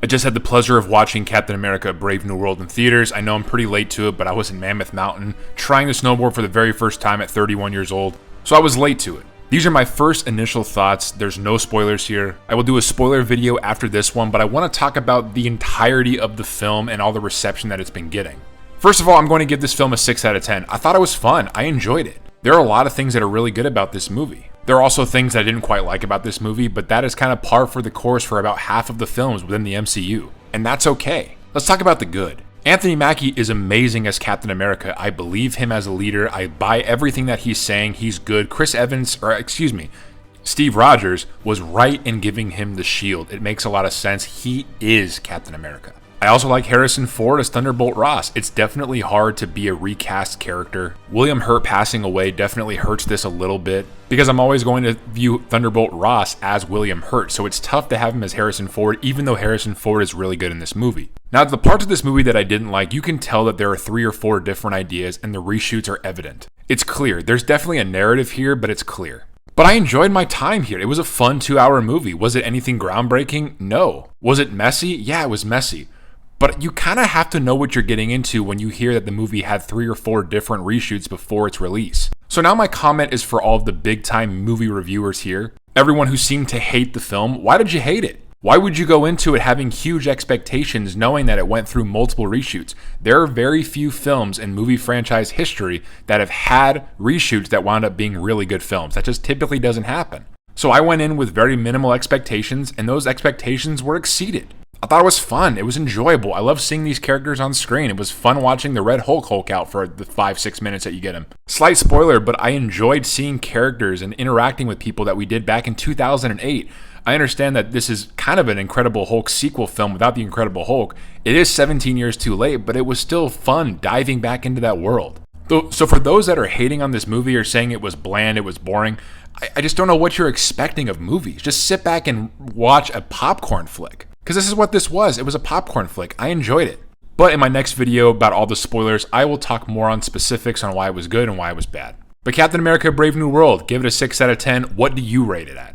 I just had the pleasure of watching Captain America Brave New World in theaters. I know I'm pretty late to it, but I was in Mammoth Mountain trying to snowboard for the very first time at 31 years old, so I was late to it. These are my first initial thoughts. There's no spoilers here. I will do a spoiler video after this one, but I want to talk about the entirety of the film and all the reception that it's been getting. First of all, I'm going to give this film a 6 out of 10. I thought it was fun. I enjoyed it. There are a lot of things that are really good about this movie. There are also things I didn't quite like about this movie, but that is kind of par for the course for about half of the films within the MCU. And that's okay. Let's talk about the good. Anthony Mackie is amazing as Captain America. I believe him as a leader. I buy everything that he's saying. He's good. Steve Rogers was right in giving him the shield. It makes a lot of sense. He is Captain America. I also like Harrison Ford as Thunderbolt Ross. It's definitely hard to be a recast character. William Hurt passing away definitely hurts this a little bit because I'm always going to view Thunderbolt Ross as William Hurt, so it's tough to have him as Harrison Ford, even though Harrison Ford is really good in this movie. Now, the parts of this movie that I didn't like, you can tell that there are 3 or 4 different ideas and the reshoots are evident. It's clear. There's definitely a narrative here, but it's clear. But I enjoyed my time here. It was a fun 2-hour movie. Was it anything groundbreaking? No. Was it messy? Yeah, it was messy. But you kind of have to know what you're getting into when you hear that the movie had 3 or 4 different reshoots before its release. So now my comment is for all of the big time movie reviewers here. Everyone who seemed to hate the film, why did you hate it? Why would you go into it having huge expectations knowing that it went through multiple reshoots? There are very few films in movie franchise history that have had reshoots that wound up being really good films. That just typically doesn't happen. So I went in with very minimal expectations and those expectations were exceeded. I thought it was fun. It was enjoyable. I love seeing these characters on screen. It was fun watching the Red Hulk out for the 5-6 minutes that you get him. Slight spoiler, but I enjoyed seeing characters and interacting with people that we did back in 2008. I understand that this is kind of an Incredible Hulk sequel film without the Incredible Hulk. It is 17 years too late, but it was still fun diving back into that world. So for those that are hating on this movie or saying it was bland, it was boring, I just don't know what you're expecting of movies. Just sit back and watch a popcorn flick. Because this is what this was. It was a popcorn flick. I enjoyed it. But in my next video about all the spoilers, I will talk more on specifics on why it was good and why it was bad. But Captain America Brave New World, give it a 6 out of 10. What do you rate it at?